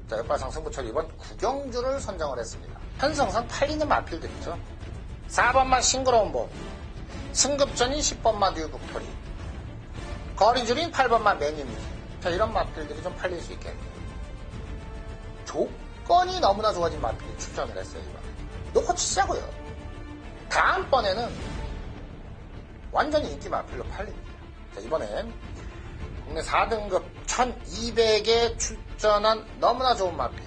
자, 역발상 승부처 이번 구경주를 선정을 했습니다. 편성상 팔리는 마필들이죠. 4번마 싱그러운 봄, 승급전인 10번마 뉴북토리, 거리줄인 8번마 매니미. 자, 이런 마필들이 좀 팔릴 수 있겠네요. 조건이 너무나 좋아진 마필이 출전을 했어요. 이번에 놓고 치자고요. 다음번에는 완전히 인기 마필로 팔립니다. 자, 이번엔 국내 4등급 1200에 출전한 너무나 좋은 마필.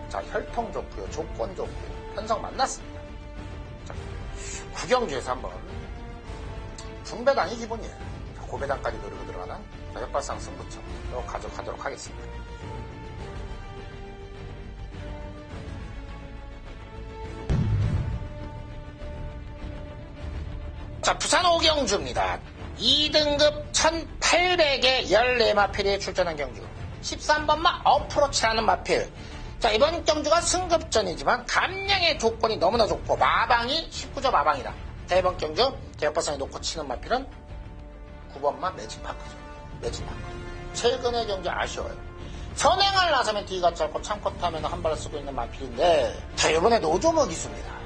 자, 혈통 좋고요, 조건 좋고요, 편성 만났습니다. 자, 구경주에서 한번 중배당이 기본이에요. 자, 고배당까지 노리고 들어가는 역발상 승부처 가져가도록 하겠습니다. 자, 부산 오경주입니다. 2등급 1800에 14마필이 출전한 경주. 13번마 어프로치라는 마필. 자, 이번 경주가 승급전이지만 감량의 조건이 너무나 좋고 마방이 19점 마방이다. 자, 이번 경주 대역발상에 놓고 치는 마필은 9번마 매직파크죠. 매직파크. 최근의 경주 아쉬워요. 선행을 나서면 뒤가 짧고 참고 타면 한 발을 쓰고 있는 마필인데, 자, 이번에 노조모 기수입니다.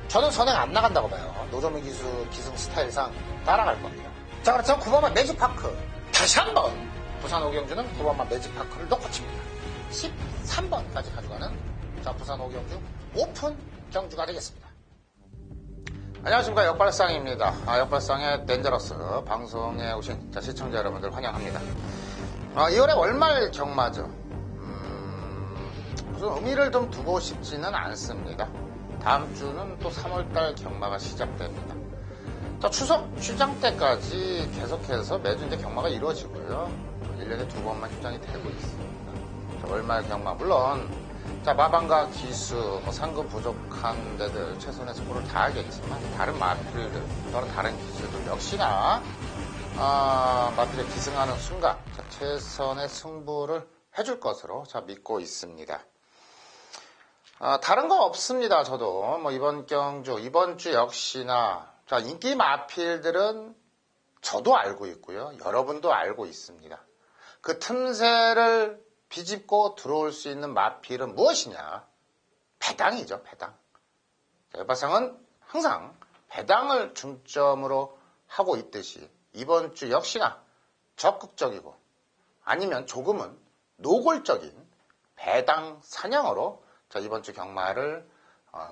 저는 선행 안 나간다고 봐요. 노조모 기수 기승 스타일상 따라갈 겁니다. 자, 그래서 9번마 매직파크. 다시 한번 부산 오경주는 9번마 매직파크를 놓고 칩니다. 13번까지 가져가는, 자, 부산 오경주 오픈 경주가 되겠습니다. 안녕하십니까, 역발상입니다. 역발상의 댄저러스 방송에 오신 시청자 여러분들 환영합니다. 2월에 월말 경마죠. 무슨 의미를 좀 두고 싶지는 않습니다. 다음 주는 또 3월달 경마가 시작됩니다. 또 추석 휴장 때까지 계속해서 매주 이제 경마가 이루어지고요. 1년에 2번만 휴장이 되고 있습니다. 자, 월말 경마, 물론, 자, 마방과 기수, 상금 부족한 데들 최선의 승부를 다하겠지만, 다른 마필들, 또는 다른 기수들 역시나, 마필에 기승하는 순간, 자, 최선의 승부를 해줄 것으로, 자, 믿고 있습니다. 다른 거 없습니다. 저도 뭐 이번 경주, 이번 주 역시나, 자, 인기 마필들은 저도 알고 있고요, 여러분도 알고 있습니다. 그 틈새를 비집고 들어올 수 있는 마필은 무엇이냐? 배당이죠, 배당. 역발상은 항상 배당을 중점으로 하고 있듯이 이번 주 역시나 적극적이고 아니면 조금은 노골적인 배당 사냥으로 자, 이번 주 경마를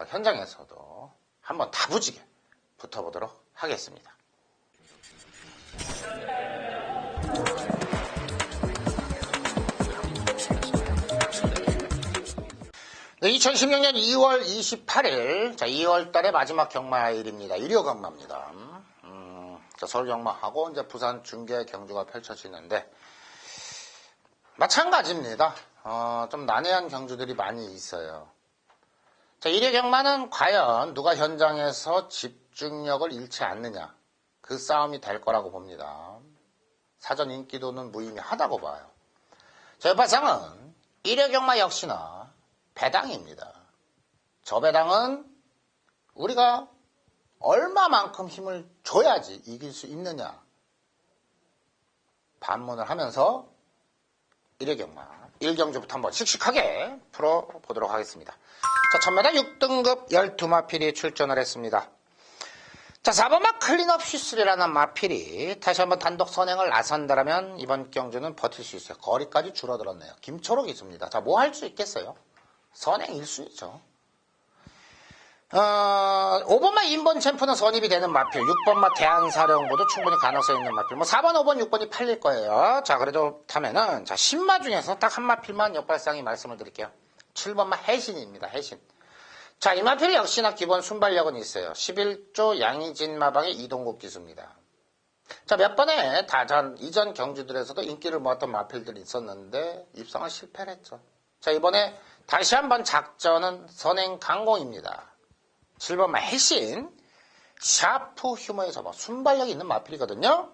현장에서도 한번 다부지게 붙어보도록 하겠습니다. 네, 2016년 2월 28일, 자, 2월 달의 마지막 경마일입니다. 일요 경마입니다. 자, 서울 경마하고 이제 부산 중계 경주가 펼쳐지는데, 마찬가지입니다. 좀 난해한 경주들이 많이 있어요. 자, 일요 경마는 과연 누가 현장에서 집중력을 잃지 않느냐, 그 싸움이 될 거라고 봅니다. 사전 인기도는 무의미하다고 봐요. 자, 역발상은 일요 경마 역시나 배당입니다. 저 배당은 우리가 얼마만큼 힘을 줘야지 이길 수 있느냐, 반문을 하면서 1회 경마 1경주부터 한번 씩씩하게 풀어보도록 하겠습니다. 자, 1000m 6등급 12마필이 출전을 했습니다. 자, 4번마 클린업 휘슬이라는 마필이 다시 한번 단독 선행을 나선다라면 이번 경주는 버틸 수 있어요. 거리까지 줄어들었네요. 김초록이 있습니다. 자, 뭐 할 수 있겠어요? 선행 1순위죠. 5번마 인본 챔프는 선입이 되는 마필, 6번마 대한사령부도 충분히 가능성 있는 마필, 뭐 4번, 5번, 6번이 팔릴 거예요. 자, 그래도 타면은, 자, 10마 중에서 딱 한 마필만 역발상이 말씀을 드릴게요. 7번마 해신입니다, 해신. 자, 이 마필 역시나 기본 순발력은 있어요. 11조 양의진 마방의 이동국 기수입니다. 자, 몇 번에 이전 경주들에서도 인기를 모았던 마필들이 있었는데, 입상은 실패를 했죠. 자, 이번에 다시 한번 작전은 선행 강공입니다. 7번마 해신, 샤프 휴머의 접어, 순발력이 있는 마필이거든요.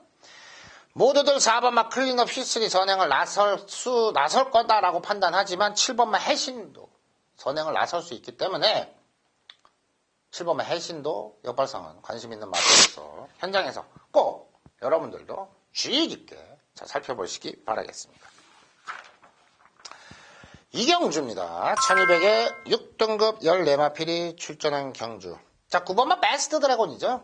모두들 4번마 클린업 휘슬이 선행을 나설 거다라고 판단하지만 7번마 해신도 선행을 나설 수 있기 때문에 7번마 해신도 역발상은 관심 있는 마필로서 현장에서 꼭 여러분들도 주의 깊게 살펴보시기 바라겠습니다. 이경주입니다. 1200에 6등급 14마필이 출전한 경주. 자, 9번마 베스트 드래곤이죠.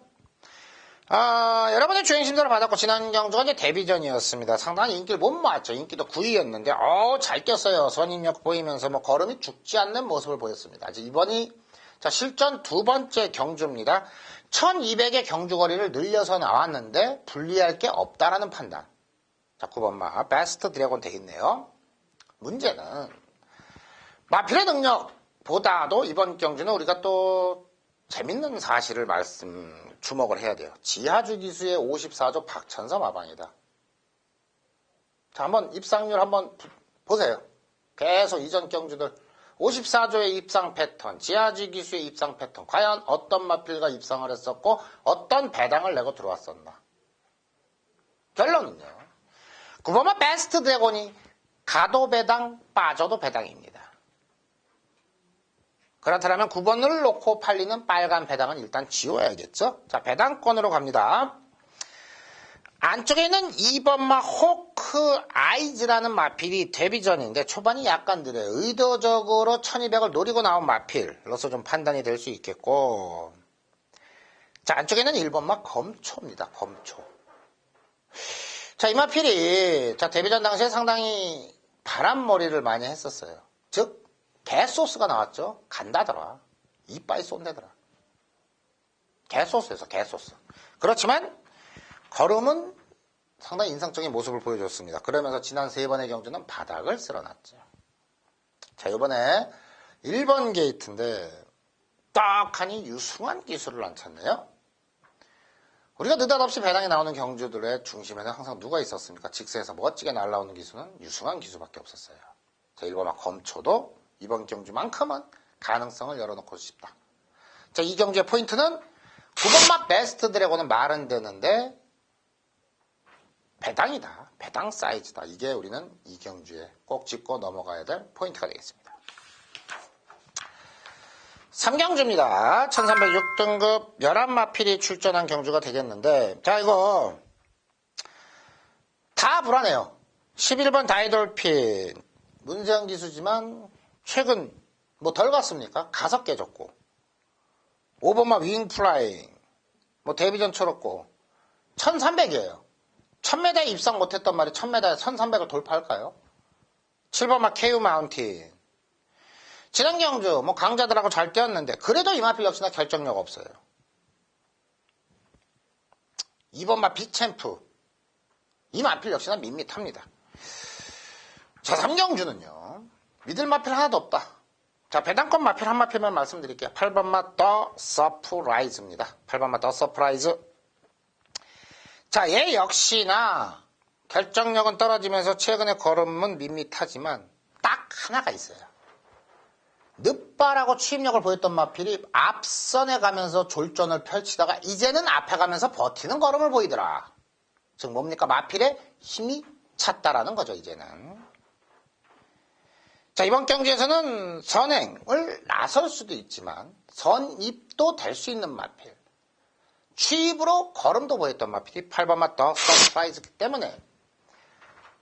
여러분의 주행심사를 받았고, 지난 경주가 이제 데뷔전이었습니다. 상당히 인기를 못 모았죠. 인기도 9위였는데, 잘 뛰었어요. 선임력 보이면서 걸음이 죽지 않는 모습을 보였습니다. 이번이, 자, 실전 두 번째 경주입니다. 1200의 경주거리를 늘려서 나왔는데, 불리할 게 없다라는 판단. 자, 9번마 베스트 드래곤 되겠네요. 문제는, 마필의 능력보다도 이번 경주는 우리가 또 재밌는 사실을 주목을 해야 돼요. 지하주 기수의 54조 박천서 마방이다. 자, 한번 입상률 한번 보세요. 계속 이전 경주들 54조의 입상 패턴, 지하주 기수의 입상 패턴, 과연 어떤 마필과 입상을 했었고 어떤 배당을 내고 들어왔었나. 결론은요. 9번마 베스트 드래곤이 가도 배당, 빠져도 배당입니다. 그렇다면 9번을 놓고 팔리는 빨간 배당은 일단 지워야겠죠? 자, 배당권으로 갑니다. 안쪽에 있는 2번마 호크 아이즈라는 마필이 데뷔전인데 초반이 약간 느려요. 의도적으로 1200을 노리고 나온 마필로서 좀 판단이 될 수 있겠고. 자, 안쪽에 있는 1번마 검초입니다. 검초. 자, 이 마필이 데뷔전 당시에 상당히 바람머리를 많이 했었어요. 즉, 개소스가 나왔죠. 간다더라. 이빠이 쏜대더라. 개소스에서 개소스. 그렇지만 걸음은 상당히 인상적인 모습을 보여줬습니다. 그러면서 지난 세 번의 경주는 바닥을 쓸어놨죠. 자, 이번에 1번 게이트인데 떡하니 유승환 기술을 안 찾네요. 우리가 느닷없이 배당이 나오는 경주들의 중심에는 항상 누가 있었습니까? 직세에서 멋지게 날아오는 기수는 유승환 기수밖에 없었어요. 자, 1번마 검초도 이번 경주만큼은 가능성을 열어놓고 싶다. 자, 이 경주의 포인트는 9번마 베스트 드래곤은 말은 되는데 배당이다. 배당 사이즈다. 이게 우리는 이 경주에 꼭 짚고 넘어가야 될 포인트가 되겠습니다. 3경주입니다. 1306등급 11마필이 출전한 경주가 되겠는데, 자, 이거 다 불안해요. 11번 다이돌핀 문세영 기수지만 최근 덜 갔습니까? 가서 깨졌고 5번마 윙플라잉 데뷔전 치렀고 1300이에요. 1000m에 입상 못했단 말이에요. 1000m에 1300을 돌파할까요? 7번마 KU 마운틴 지난 경주 강자들하고 잘 뛰었는데 그래도 이 마필 역시나 결정력 없어요. 2번마 빅챔프 이 마필 역시나 밋밋합니다. 자, 3경주는요. 믿을 마필 하나도 없다. 자, 배당권 마필 한 마필만 말씀드릴게요. 8번마 더 서프라이즈입니다. 8번마 더 서프라이즈. 자, 얘 역시나 결정력은 떨어지면서 최근에 걸음은 밋밋하지만 딱 하나가 있어요. 늦바라고 추임력을 보였던 마필이 앞선에 가면서 졸전을 펼치다가 이제는 앞에 가면서 버티는 걸음을 보이더라. 즉 뭡니까? 마필의 힘이 찼다라는 거죠, 이제는. 자, 이번 경주에서는 선행을 나설 수도 있지만 선입도 될 수 있는 마필. 취입으로 걸음도 보였던 마필이 8번마 더 서프라이즈이기 때문에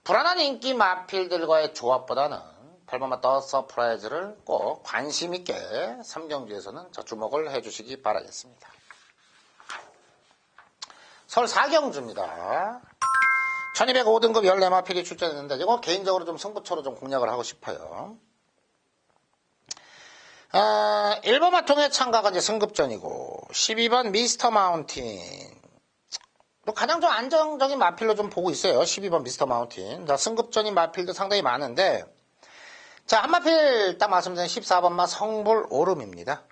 불안한 인기 마필들과의 조합보다는 8번마 더 서프라이즈를 꼭 관심 있게 3경주에서는 주목을 해주시기 바라겠습니다. 서울 4경주입니다. 1205등급 14마필이 출전했는데 이거 개인적으로 좀 승부처로 좀 공략을 하고 싶어요. 1번마 통해 참가가 이제 승급전이고 12번 미스터 마운틴 가장 좀 안정적인 마필로 좀 보고 있어요. 12번 미스터 마운틴. 자, 승급전인 마필도 상당히 많은데 자, 한 마필 딱 말씀드린 14번마 성불 오름입니다.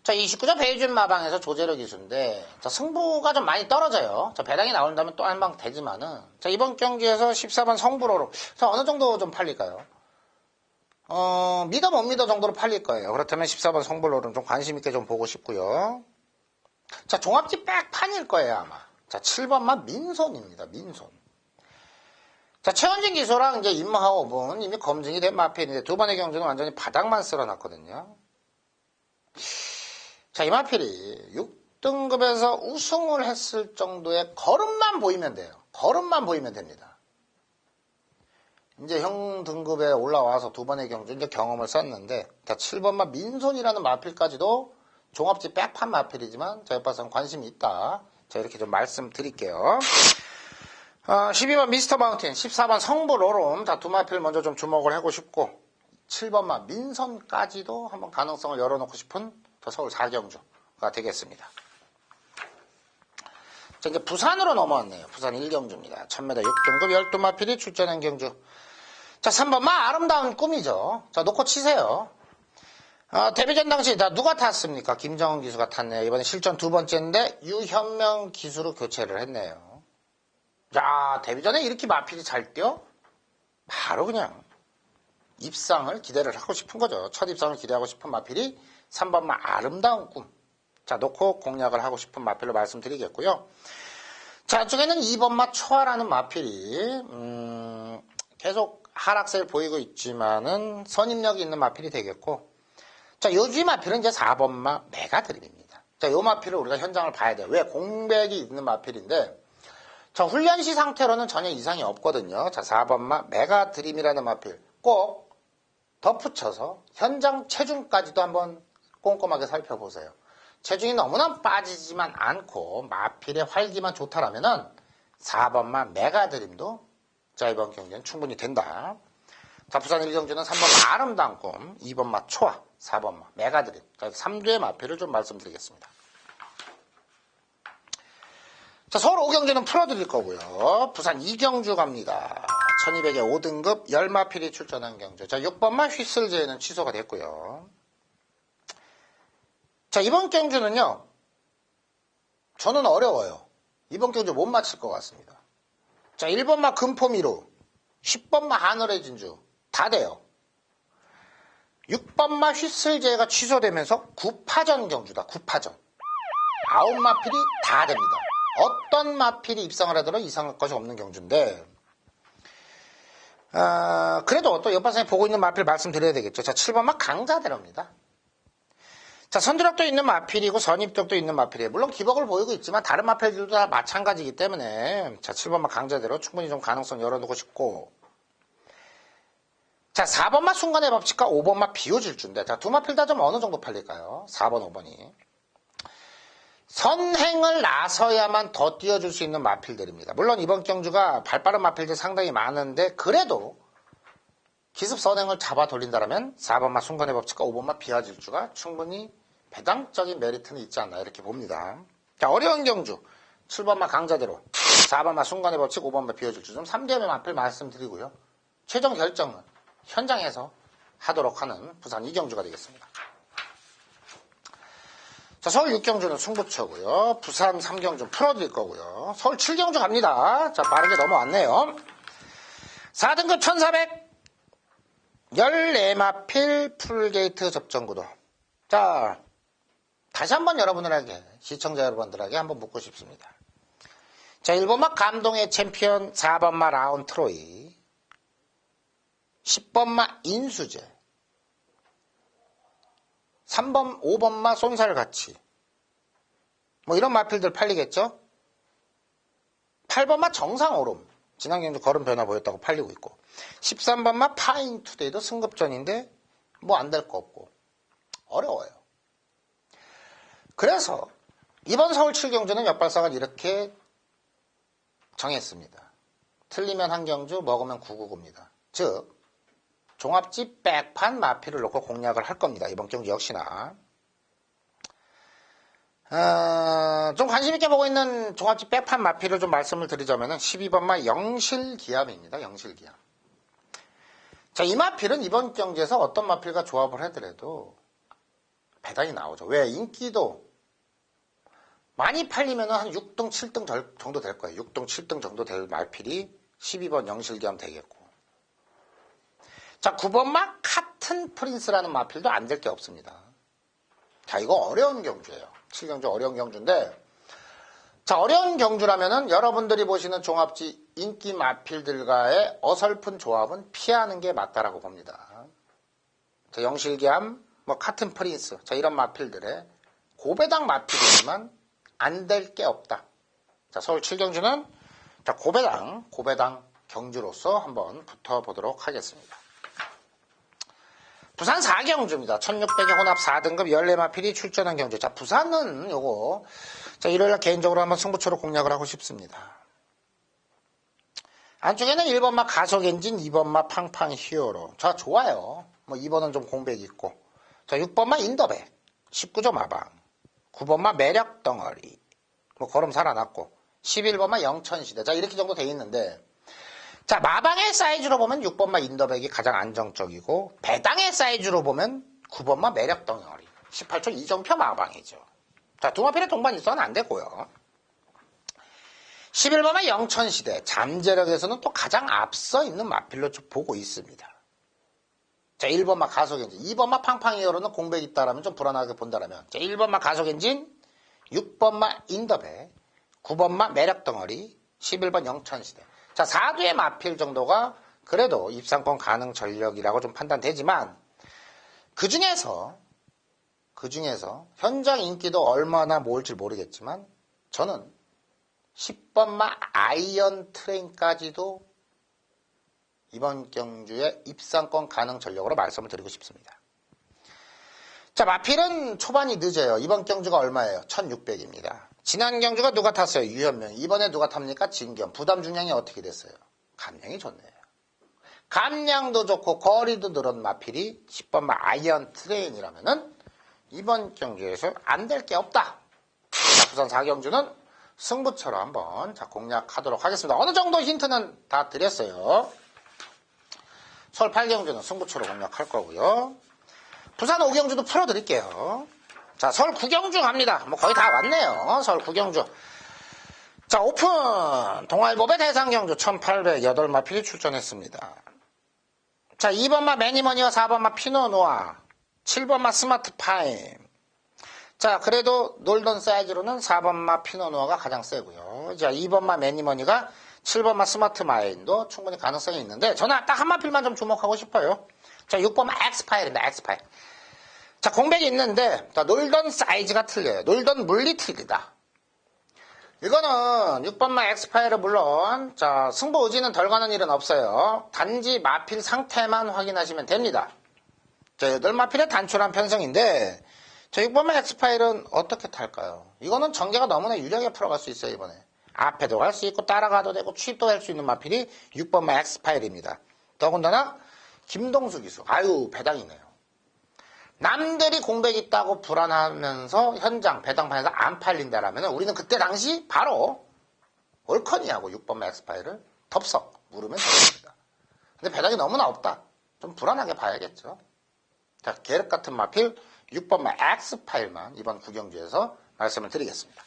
자, 29조 베이준 마방에서 조제력 기수인데, 자, 승부가 좀 많이 떨어져요. 자, 배당이 나온다면 또 한 방 되지만은, 자, 이번 경기에서 14번 성불호로, 자, 어느 정도 좀 팔릴까요? 믿어 못 믿어 정도로 팔릴 거예요. 그렇다면 14번 성불호는 좀 관심있게 좀 보고 싶고요. 자, 종합지 백판일 거예요, 아마. 자, 7번만 민손입니다, 민손. 자, 최원진 기수랑 이제 임하오분 이미 검증이 된 마필인데, 두 번의 경주는 완전히 바닥만 쓸어놨거든요. 자, 이 마필이 6등급에서 우승을 했을 정도의 걸음만 보이면 돼요. 걸음만 보이면 됩니다. 이제 형 등급에 올라와서 두 번의 경주 이제 경험을 썼는데, 자, 7번마 민손이라는 마필까지도 종합지 백판 마필이지만 저희 오빠선 관심이 있다. 자, 이렇게 좀 말씀드릴게요. 12번 미스터 마운틴, 14번 성부 로롬. 자, 두 마필 먼저 좀 주목을 하고 싶고, 7번마 민선까지도 한번 가능성을 열어놓고 싶은 저 서울 4경주가 되겠습니다. 자, 이제 부산으로 넘어왔네요. 부산 1경주입니다. 1000m 6등급 12마필이 출전한 경주. 자, 3번마 아름다운 꿈이죠. 자, 놓고 치세요. 데뷔전 당시 누가 탔습니까? 김정은 기수가 탔네요. 이번에 실전 두 번째인데 유현명 기수로 교체를 했네요. 야, 데뷔전에 이렇게 마필이 잘 뛰어? 바로 그냥 입상을 기대를 하고 싶은 거죠. 첫 입상을 기대하고 싶은 마필이 3번마 아름다운 꿈. 자, 놓고 공략을 하고 싶은 마필로 말씀드리겠고요. 자, 이쪽에는 2번마 초아라는 마필이 계속 하락세를 보이고 있지만은 선임력이 있는 마필이 되겠고, 자, 요주의 마필은 이제 4번마 메가드립입니다. 자, 요 마필을 우리가 현장을 봐야 돼요. 왜? 공백이 있는 마필인데, 자, 훈련시 상태로는 전혀 이상이 없거든요. 자, 4번마 메가드림이라는 마필 꼭 덧붙여서 현장 체중까지도 한번 꼼꼼하게 살펴보세요. 체중이 너무나 빠지지만 않고 마필의 활기만 좋다라면은 4번마 메가드림도 자, 이번 경기는 충분히 된다. 자, 부산 1경주는 3번마 아름다운 꿈, 2번마 초아, 4번마 메가드림. 자, 3두의 마필을 좀 말씀드리겠습니다. 자, 서울 5경주는 풀어드릴 거고요. 부산 2경주 갑니다. 1200에 5등급 10마필이 출전한 경주. 자, 6번마 휘슬제는 취소가 됐고요. 자, 이번 경주는요, 저는 어려워요. 이번 경주 못 맞힐 것 같습니다. 자, 1번마 금포미루, 10번마 하늘의 진주, 다 돼요. 6번마 휘슬제가 취소되면서 9파전 경주다, 9파전. 9마필이 다 됩니다. 어떤 마필이 입상을 하더라도 이상할 것이 없는 경주인데, 그래도 또 옆반상에 보고 있는 마필 말씀드려야 되겠죠. 자, 7번마 강자대로입니다. 자, 선두력도 있는 마필이고 선입력도 있는 마필이에요. 물론 기복을 보이고 있지만 다른 마필들도 다 마찬가지이기 때문에, 자, 7번마 강자대로 충분히 좀 가능성 열어놓고 싶고, 자, 4번마 순간의 법칙과 5번마 비호질주인데, 자, 두 마필 다 좀 어느 정도 팔릴까요? 4번, 5번이. 선행을 나서야만 더 띄워줄 수 있는 마필들입니다. 물론 이번 경주가 발빠른 마필들 상당히 많은데, 그래도 기습 선행을 잡아 돌린다면 4번마 순간의 법칙과 5번마 비호질주가 충분히 배당적인 메리트는 있지 않나 이렇게 봅니다. 자, 어려운 경주 7번마 강자대로, 4번마 순간의 법칙, 5번마 비호질주 좀 3대의 마필 말씀드리고요. 최종 결정은 현장에서 하도록 하는 부산 2경주가 되겠습니다. 자, 서울 6경주는 승부처고요. 부산 3경주 풀어드릴 거고요. 서울 7경주 갑니다. 자, 빠르게 넘어왔네요. 4등급 1400 14마필 풀게이트 접전구도. 자, 다시 한번 여러분들에게, 시청자 여러분들에게 한번 묻고 싶습니다. 자, 1번마 감동의 챔피언 4번마 라운 트로이, 10번마 인수제, 3번, 5번마 쏜살같이, 뭐 이런 마필들 팔리겠죠? 8번마 정상오름, 지난 경주 걸음 변화 보였다고 팔리고 있고, 13번마 파인투데이도 승급전인데 뭐 안 될 거 없고 어려워요. 그래서 이번 서울 7경주는 역발상을 이렇게 정했습니다. 틀리면 한 경주, 먹으면 999입니다. 즉 종합지 백판 마필을 놓고 공략을 할 겁니다. 이번 경주 역시나. 좀 관심있게 보고 있는 종합지 백판 마필을 좀 말씀을 드리자면 12번마 영실기암입니다. 영실기암. 자, 이 마필은 이번 경주에서 어떤 마필과 조합을 하더라도 배당이 나오죠. 왜? 인기도 많이 팔리면 한 6등, 7등 정도 될 거예요. 6등, 7등 정도 될 마필이 12번 영실기암 되겠고. 자, 9번마 카튼 프린스라는 마필도 안 될 게 없습니다. 자, 이거 어려운 경주예요. 7경주 어려운 경주인데, 자, 어려운 경주라면은 여러분들이 보시는 종합지 인기 마필들과의 어설픈 조합은 피하는 게 맞다라고 봅니다. 자, 영실기암, 뭐 카튼 프린스, 자, 이런 마필들의 고배당 마필이지만 안 될 게 없다. 자, 서울 7경주는 자, 고배당 경주로서 한번 붙어보도록 하겠습니다. 부산 4경주입니다. 1600의 혼합 4등급 14마필이 출전한 경주. 자, 부산은 요거, 자, 일요일날 개인적으로 한번 승부처로 공략을 하고 싶습니다. 안쪽에는 1번마 가속엔진, 2번마 팡팡 히어로. 자, 좋아요. 뭐 2번은 좀 공백이 있고. 자, 6번마 인더백, 19점 마방. 9번마 매력 덩어리. 뭐 걸음 살아났고. 11번마 영천시대. 자, 이렇게 정도 돼 있는데. 자, 마방의 사이즈로 보면 6번마 인더백이 가장 안정적이고, 배당의 사이즈로 보면 9번마 매력 덩어리. 18초 이정표 마방이죠. 자, 두 마필의 동반 일선은 안 되고요. 11번마 영천시대. 잠재력에서는 또 가장 앞서 있는 마필로 좀 보고 있습니다. 자, 1번마 가속엔진. 2번마 팡팡이어로는 공백이 있다라면 좀 불안하게 본다라면. 자, 1번마 가속엔진, 6번마 인더백, 9번마 매력 덩어리, 11번 영천시대. 자, 4두의 마필 정도가 그래도 입상권 가능 전력이라고 좀 판단되지만, 그 중에서 현장 인기도 얼마나 모을지 모르겠지만, 저는 10번마 아이언 트레인까지도 이번 경주에 입상권 가능 전력으로 말씀을 드리고 싶습니다. 자, 마필은 초반이 늦어요. 이번 경주가 얼마예요? 1600입니다. 지난 경주가 누가 탔어요? 유현명. 이번에 누가 탑니까? 진겸. 부담 중량이 어떻게 됐어요? 감량이 좋네요. 감량도 좋고 거리도 늘은 마필이 10번마 아이언 트레인이라면은 이번 경주에서 안 될 게 없다. 자, 부산 4경주는 승부처로 한번 공략하도록 하겠습니다. 어느 정도 힌트는 다 드렸어요. 서울 8경주는 승부처로 공략할 거고요. 부산 5경주도 풀어드릴게요. 자, 서울 9경주 갑니다. 뭐 거의 다 왔네요. 서울 9경주. 자, 오픈! 동아일보배 대상경주 1808마필이 출전했습니다. 자, 2번마 매니머니와 4번마 피노누아, 7번마 스마트파임. 자, 그래도 놀던 사이즈로는 4번마 피노누아가 가장 세고요. 자, 2번마 매니머니가 7번마 스마트마인도 충분히 가능성이 있는데, 저는 딱 한 마필만 좀 주목하고 싶어요. 자, 6번마 엑스파일입니다. 엑스파일. 자, 공백이 있는데, 자, 놀던 사이즈가 틀려요. 놀던 물리 틀리다. 이거는 6번마 엑스파일은 물론, 자, 승부 의지는 덜 가는 일은 없어요. 단지 마필 상태만 확인하시면 됩니다. 자, 8마필의 단촐한 편성인데, 자, 6번마 엑스파일은 어떻게 탈까요? 이거는 전개가 너무나 유리하게 풀어갈 수 있어요, 이번에. 앞에도 갈 수 있고, 따라가도 되고, 취입도 할 수 있는 마필이 6번마 엑스파일입니다. 더군다나, 김동수 기수. 아유, 배당이네요. 남들이 공백 있다고 불안하면서 현장 배당판에서 안 팔린다라면 우리는 그때 당시 바로 월커니하고 6번마 엑스파일을 덥석 물으면 되겠습니다. 근데 배당이 너무나 없다. 좀 불안하게 봐야겠죠. 자, 계륵 같은 마필 6번마 엑스파일만 이번 구경주에서 말씀을 드리겠습니다.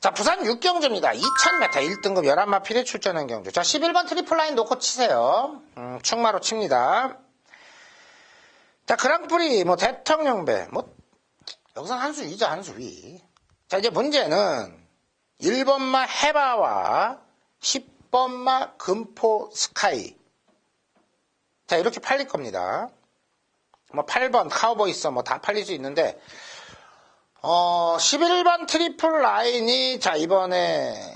자, 부산 6경주입니다. 2000m 1등급 11마필이 출전한 경주. 자, 11번 트리플라인 놓고 치세요. 충마로 칩니다. 자, 그랑프리, 뭐, 대통령배, 뭐, 여기서는 한 수 위죠, 한 수 위. 자, 이제 문제는 1번마 해바와 10번마 금포 스카이. 자, 이렇게 팔릴 겁니다. 뭐, 8번 카우보이스 뭐, 다 팔릴 수 있는데, 11번 트리플 라인이, 자, 이번에,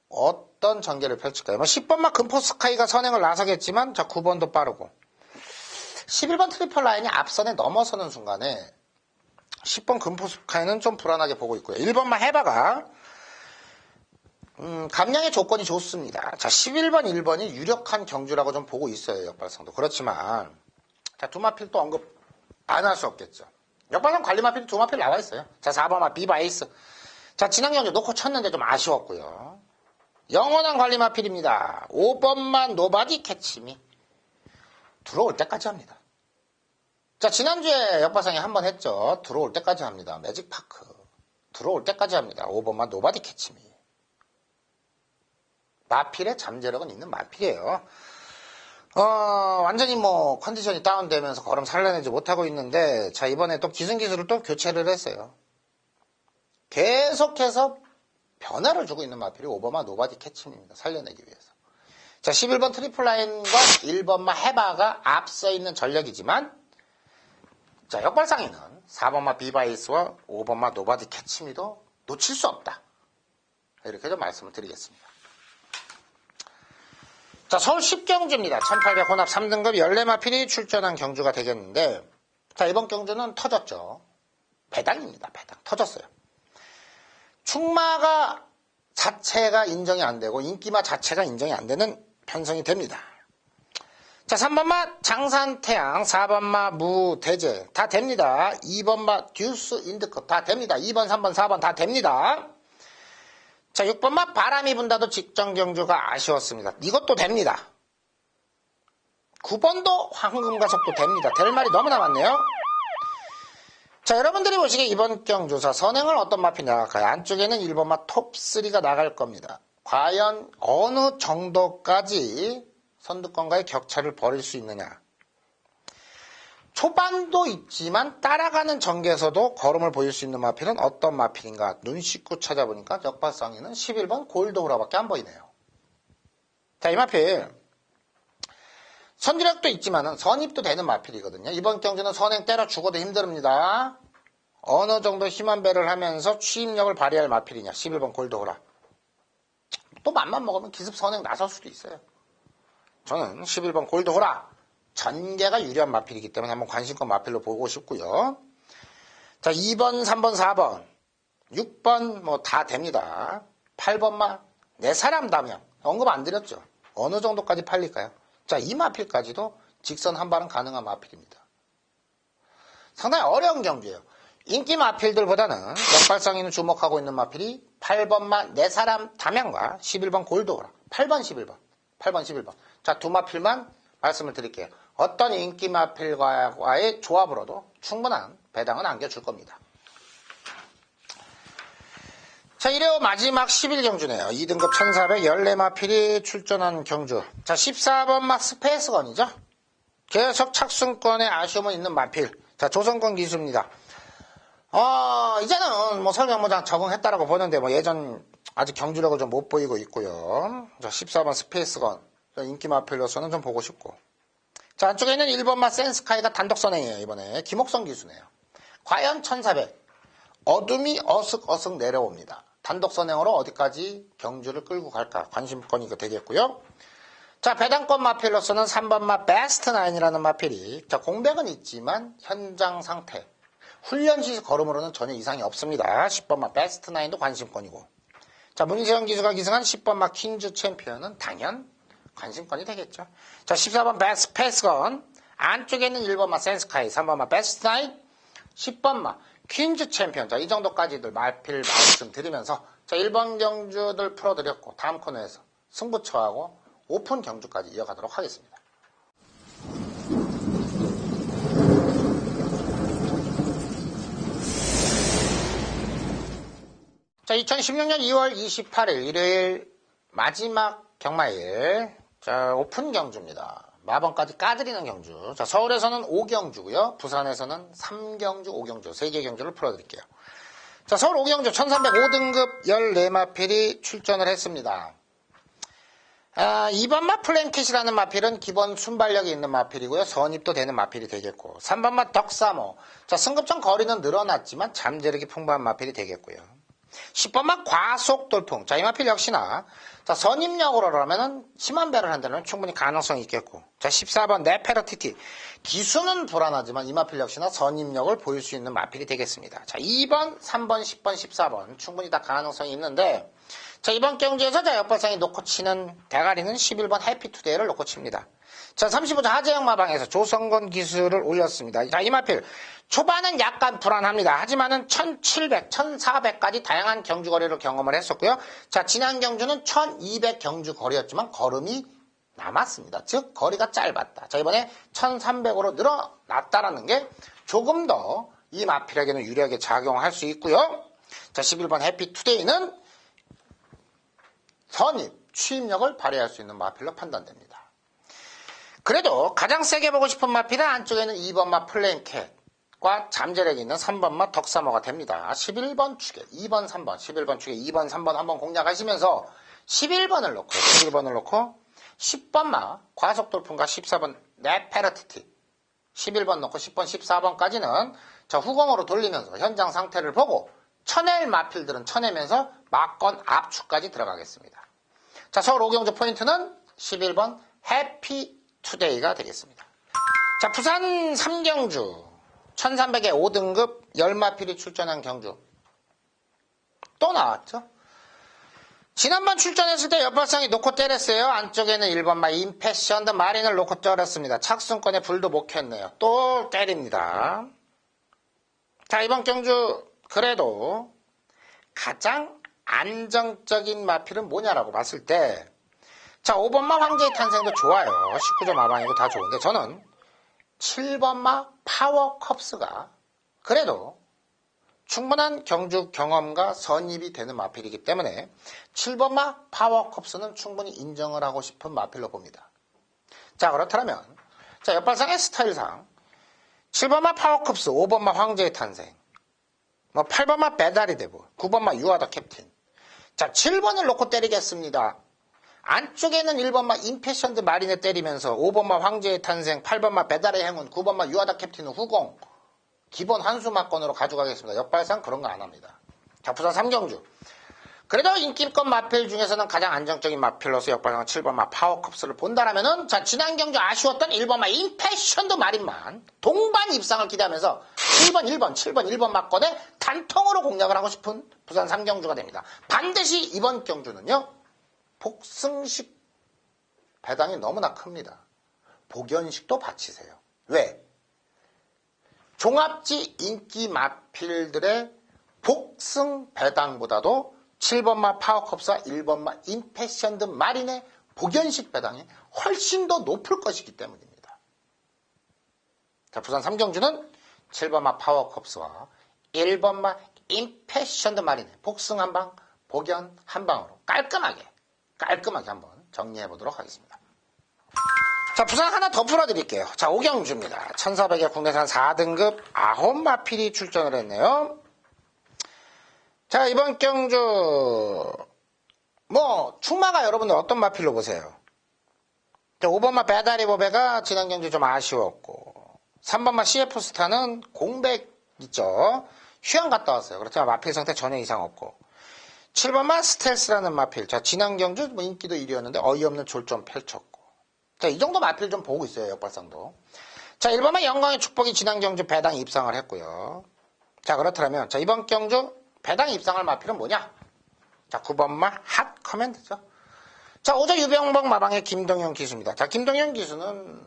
어떤 전개를 펼칠까요? 뭐, 10번마 금포 스카이가 선행을 나서겠지만, 자, 9번도 빠르고. 11번 트리플 라인이 앞선에 넘어서는 순간에 10번 금포스카이는 좀 불안하게 보고 있고요. 1번만 해봐가 감량의 조건이 좋습니다. 자, 11번, 1번이 유력한 경주라고 좀 보고 있어요. 역발상도. 그렇지만 자, 두 마필 또 언급 안 할 수 없겠죠. 역발상 관리 마필 두 마필 나와 있어요. 자, 4번마 비바이스. 자, 지난 경주 놓고 쳤는데 좀 아쉬웠고요. 영원한 관리 마필입니다. 5번만 노바디 캐치미. 들어올 때까지 합니다. 자, 지난주에 역발상에 한번 했죠. 들어올 때까지 합니다. 매직파크. 들어올 때까지 합니다. 5번만 노바디 캐치미. 마필의 잠재력은 있는 마필이에요. 완전히 뭐 컨디션이 다운되면서 걸음 살려내지 못하고 있는데, 자, 이번에 또 기승기술을 또 교체를 했어요. 계속해서 변화를 주고 있는 마필이 5번만 노바디 캐치미입니다. 살려내기 위해서. 자, 11번 트리플라인과 1번마 해바가 앞서 있는 전력이지만, 자, 역발상에는 4번마 비바이스와 5번마 노바디 캐치미도 놓칠 수 없다. 이렇게 좀 말씀을 드리겠습니다. 자, 서울 10경주입니다. 1800 혼합 3등급 14마필이 출전한 경주가 되겠는데, 자, 이번 경주는 터졌죠. 배당입니다. 배당. 터졌어요. 충마가 자체가 인정이 안 되고 인기마 자체가 인정이 안 되는 편성이 됩니다. 자, 3번마 장산태양, 4번마 무대제 다 됩니다. 2번마 듀스 인드컵 다 됩니다. 2번, 3번, 4번 다 됩니다. 자, 6번마 바람이 분다도 직전 경주가 아쉬웠습니다. 이것도 됩니다. 9번도 황금가속도 됩니다. 될 말이 너무나 많네요. 자, 여러분들이 보시기에 이번 경주사 선행을 어떤 마필이 나갈까요? 안쪽에는 1번마 톱3가 나갈 겁니다. 과연 어느 정도까지 선두권과의 격차를 벌일 수 있느냐. 초반도 있지만 따라가는 전개에서도 걸음을 보일 수 있는 마필은 어떤 마필인가. 눈 씻고 찾아보니까 역발상에는 11번 골드호라밖에 안 보이네요. 자, 이 마필 선지력도 있지만 선입도 되는 마필이거든요. 이번 경주는 선행 때려 죽어도 힘듭니다. 어느 정도 힘한 배를 하면서 추임력을 발휘할 마필이냐. 11번 골드호라. 또 맘만 먹으면 기습 선행 나설 수도 있어요. 저는 11번 골드호라. 전개가 유리한 마필이기 때문에 한번 관심권 마필로 보고 싶고요. 자, 2번, 3번, 4번, 6번 뭐 다 됩니다. 8번만 내 사람 다명 언급 안 드렸죠. 어느 정도까지 팔릴까요? 자, 이 마필까지도 직선 한 발은 가능한 마필입니다. 상당히 어려운 경주예요. 인기 마필들보다는 역발상인을 주목하고 있는 마필이 8번만 내 사람 다명과 11번 골드호라. 8번, 11번. 8번, 11번. 자, 두 마필만 말씀을 드릴게요. 어떤 인기 마필과의 조합으로도 충분한 배당은 안겨줄 겁니다. 자, 이래요 마지막 11경주네요. 2등급 1414마필이 출전한 경주. 자, 14번마 스페이스건이죠. 계속 착순권에 아쉬움은 있는 마필. 자, 조선권 기수입니다. 이제는 뭐 설명모장 적응했다라고 보는데 뭐 예전 아직 경주력을 좀 못 보이고 있고요. 자, 14번 스페이스건. 인기 마필로서는 좀 보고 싶고. 자, 안쪽에 있는 1번마 센스카이가 단독 선행이에요. 이번에 김옥성 기수네요. 과연 1400. 어둠이 어슥어슥 내려옵니다. 단독 선행으로 어디까지 경주를 끌고 갈까 관심권이 되겠고요. 자, 배당권 마필로서는 3번마 베스트 나인이라는 마필이 자, 공백은 있지만 현장 상태 훈련 시 걸음으로는 전혀 이상이 없습니다. 10번마 베스트 나인도 관심권이고. 자, 문세영 기수가 기승한 10번마 퀸즈 챔피언은 당연 관심권이 되겠죠. 자, 14번 베스트 패스건 안쪽에 있는 1번마 센스카이, 3번마 베스트 나인, 10번마 퀸즈 챔피언. 자, 이 정도까지들 마필 말씀드리면서 자, 1번 경주들 풀어드렸고 다음 코너에서 승부처하고 오픈 경주까지 이어가도록 하겠습니다. 자, 2016년 2월 28일 일요일 마지막 경마일. 자, 오픈 경주입니다. 마번까지 까드리는 경주. 자, 서울에서는 5경주고요. 부산에서는 3경주, 5경주, 3개 경주를 풀어드릴게요. 자, 서울 5경주 1305등급 14마필이 출전을 했습니다. 2번마 플랭킷이라는 마필은 기본 순발력이 있는 마필이고요. 선입도 되는 마필이 되겠고. 3번마 덕사모. 자, 승급전 거리는 늘어났지만 잠재력이 풍부한 마필이 되겠고요. 10번마 과속돌풍. 자, 이 마필 역시나 자, 선입력으로라면은 심한 배를 한다면 충분히 가능성이 있겠고. 자, 14번 네페르티티. 기수는 불안하지만 이 마필 역시나 선입력을 보일 수 있는 마필이 되겠습니다. 자, 2번, 3번, 10번, 14번 충분히 다 가능성이 있는데 자, 이번 경주에서 자, 역발상이 놓고 치는 대가리는 11번 해피투데이를 놓고 칩니다. 자, 35자 하재영 마방에서 조성건 기수를 올렸습니다. 자, 이 마필 초반은 약간 불안합니다. 하지만은 1700, 1400까지 다양한 경주 거리를 경험을 했었고요. 자, 지난 경주는 1200 경주 거리였지만 걸음이 남았습니다. 즉 거리가 짧았다. 자, 이번에 1300으로 늘어났다라는 게 조금 더 이 마필에게는 유리하게 작용할 수 있고요. 자, 11번 해피투데이는 선입, 추임력을 발휘할 수 있는 마필로 판단됩니다. 그래도 가장 세게 보고 싶은 마필은 안쪽에는 2번마 플랭캣과 잠재력이 있는 3번마 덕사모가 됩니다. 11번 축에 2번, 3번, 11번 축에 2번, 3번 한번 공략하시면서 11번을 놓고 10번마 과속돌풍과 14번 네페르티티 11번 놓고 10번, 14번까지는 자, 후공으로 돌리면서 현장 상태를 보고 쳐낼 마필들은 쳐내면서 막건 압축까지 들어가겠습니다. 자, 서울 오경주 포인트는 11번 해피투데이가 되겠습니다. 자, 부산 3경주 1300에 5등급 10마필이 출전한 경주 또 나왔죠. 지난번 출전했을 때 옆발상이 놓고 때렸어요. 안쪽에는 1번마 임패션드 마린을 놓고 때렸습니다. 착순권에 불도 못 켰네요. 또 때립니다. 자, 이번 경주 그래도 가장 안정적인 마필은 뭐냐라고 봤을 때, 자, 5번마 황제의 탄생도 좋아요. 19점 아방이고 다 좋은데 저는 7번마 파워컵스가 그래도 충분한 경주 경험과 선입이 되는 마필이기 때문에 7번마 파워컵스는 충분히 인정을 하고 싶은 마필로 봅니다. 자, 그렇다면 자, 옆발상의 스타일상 7번마 파워컵스, 5번마 황제의 탄생, 8번마 배달이 되고 9번마 유아더 캡틴. 자, 7번을 놓고 때리겠습니다. 안쪽에는 1번마 임패션드 마린에 때리면서 5번마 황제의 탄생, 8번마 배달의 행운, 9번마 유아더 캡틴은 후공 기본 한수 막건으로 가져가겠습니다. 옆발상 그런 거 안 합니다. 자, 부산 3경주 그래도 인기권 마필 중에서는 가장 안정적인 마필로서 옆발상 7번마 파워컵스를 본다라면은, 자, 지난 경주 아쉬웠던 1번마 임패션드 마린만 동반 입상을 기대하면서 7번 1번 막건에 단통으로 공략을 하고 싶은 부산 3경주가 됩니다. 반드시 이번 경주는요, 복승식 배당이 너무나 큽니다. 복연식도 바치세요. 왜? 종합지 인기 마필들의 복승 배당보다도 7번마 파워컵스와 1번마 임패션드 마린의 복연식 배당이 훨씬 더 높을 것이기 때문입니다. 자, 부산 3경주는 7번마 파워컵스와 1번마 임패션드 마린의 복승 한방, 복연 한방으로 깔끔하게 한번 정리해 보도록 하겠습니다. 자, 부산 하나 더 풀어드릴게요. 자, 오경주입니다. 1400에 국내산 4등급 9마필이 출전을 했네요. 자, 이번 경주 충마가 여러분들 어떤 마필로 보세요? 자, 5번마 배다리 보배가 지난 경주 좀 아쉬웠고, 3번마 CF스타는 공백 있죠. 휴양 갔다 왔어요. 그렇지만 마필 상태 전혀 이상 없고, 7번마 스텔스라는 마필. 자, 지난 경주 인기도 1위였는데 어이없는 졸전 펼쳤고. 자, 이 정도 마필 좀 보고 있어요. 옆발상도. 자, 1번마 영광의 축복이 지난 경주 배당 입상을 했고요. 자, 그렇다면 자, 이번 경주 배당 입상할 마필은 뭐냐? 자, 9번마 핫 커맨드죠. 자, 오저 유병복 마방의 김동현 기수입니다. 자, 김동현 기수는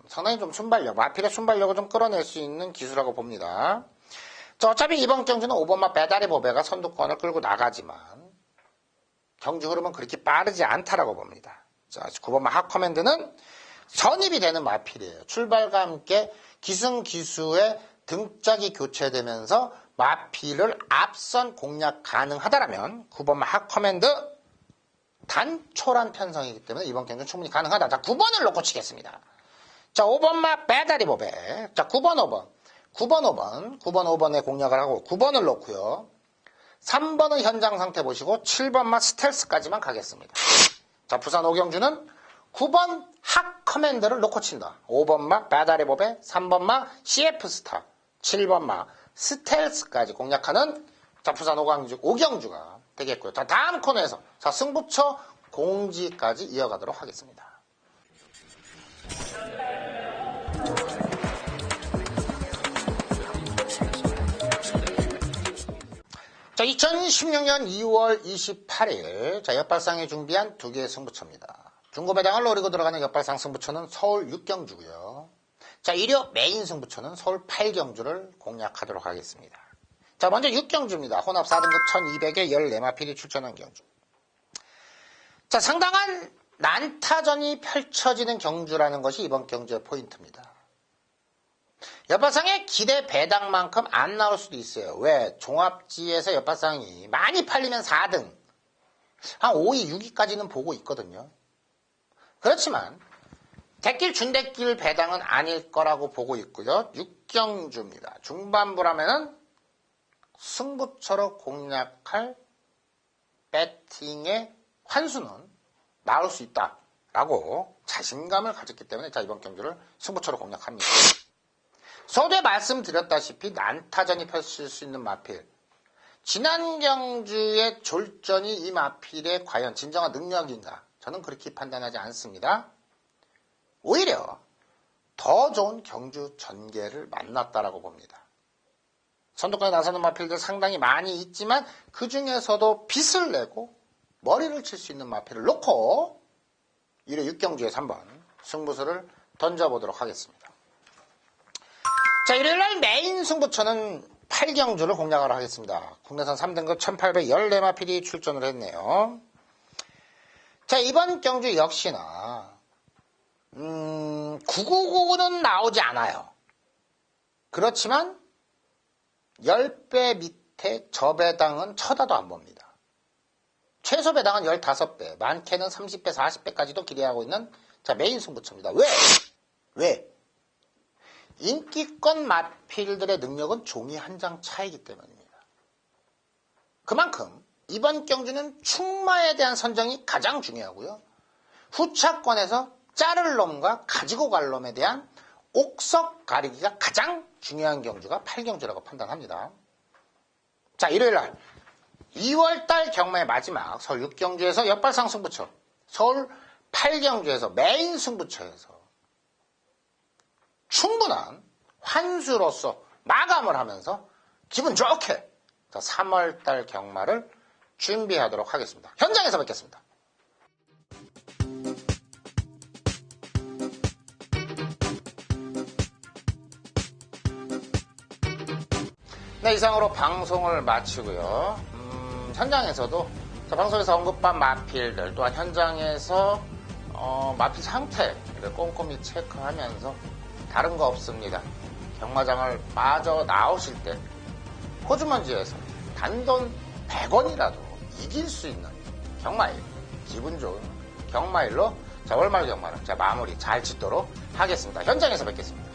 상당히 좀 순발력, 마필의 순발력을 좀 끌어낼 수 있는 기수라고 봅니다. 자, 어차피 이번 경주는 5번마 배달의 보배가 선두권을 끌고 나가지만 경주 흐름은 그렇게 빠르지 않다라고 봅니다. 자, 9번마 핫 커맨드는 선입이 되는 마필이에요. 출발과 함께 기승기수의 등짝이 교체되면서 마필을 앞선 공략 가능하다라면 9번마 핫 커맨드 단초란 편성이기 때문에 이번 경기는 충분히 가능하다. 자, 9번을 놓고 치겠습니다. 자, 5번마 배다리 보배. 자, 9번 5번에 공략을 하고 9번을 놓고요. 3번은 현장 상태 보시고 7번마 스텔스까지만 가겠습니다. 자, 부산 오경주는 9번 핫 커맨드를 놓고 친다. 5번마 배다리 보배, 3번마 CF스타, 7번마 스텔스까지 공략하는 자, 부산 오경주가 되겠고요. 자, 다음 코너에서 자, 승부처 공지까지 이어가도록 하겠습니다. 자, 2016년 2월 28일 자, 옆발상에 준비한 두 개의 승부처입니다. 중고배당을 노리고 들어가는 옆발상 승부처는 서울 6경주고요. 자, 일요 메인 승부처는 서울 8경주를 공략하도록 하겠습니다. 자, 먼저 6경주입니다. 혼합 4등급 1200에 14마필이 출전한 경주. 자, 상당한 난타전이 펼쳐지는 경주라는 것이 이번 경주의 포인트입니다. 옆발상의 기대 배당만큼 안 나올 수도 있어요. 왜? 종합지에서 옆발상이 많이 팔리면 4등, 한 5위, 6위까지는 보고 있거든요. 그렇지만 대길 준대길 배당은 아닐 거라고 보고 있고요. 6경주입니다. 중반부라면은 승부처로 공략할 배팅의 환수는 나올 수 있다라고 자신감을 가졌기 때문에 자, 이번 경주를 승부처로 공략합니다. 서두에 말씀드렸다시피 난타전이 펼칠 수 있는 마필 지난 경주의 졸전이 이 마필의 과연 진정한 능력인가? 저는 그렇게 판단하지 않습니다. 오히려 더 좋은 경주 전개를 만났다라고 봅니다. 선두권에 나서는 마필들 상당히 많이 있지만 그 중에서도 빚을 내고 머리를 칠 수 있는 마필을 놓고 1회 6경주에서 한번 승부수를 던져보도록 하겠습니다. 자, 일요일날 메인 승부처는 8경주를 공략하러 하겠습니다. 국내산 3등급 1814마필이 출전을 했네요. 자, 이번 경주 역시나 9999는 나오지 않아요. 그렇지만 10배 밑에 저배당은 쳐다도 안 봅니다. 최소 배당은 15배, 많게는 30배, 40배까지도 기대하고 있는 자 메인 승부처입니다. 왜? 인기권 마필들의 능력은 종이 한 장 차이기 때문입니다. 그만큼 이번 경주는 충마에 대한 선정이 가장 중요하고요. 후차권에서 자를 놈과 가지고 갈 놈에 대한 옥석 가리기가 가장 중요한 경주가 8경주라고 판단합니다. 자, 일요일날 2월달 경마의 마지막 서울 6경주에서 역발상 승부처, 서울 8경주에서 메인 승부처에서 충분한 환수로서 마감을 하면서 기분 좋게 3월달 경마를 준비하도록 하겠습니다. 현장에서 뵙겠습니다. 네, 이상으로 방송을 마치고요. 현장에서도 방송에서 언급한 마필들 또한 현장에서 마필 상태를 꼼꼼히 체크하면서 다른 거 없습니다. 경마장을 빠져나오실 때 호주머니에서 단돈 100원이라도 이길 수 있는 경마일, 기분 좋은 경마일로 월말 경마를 마무리 잘 짓도록 하겠습니다. 현장에서 뵙겠습니다.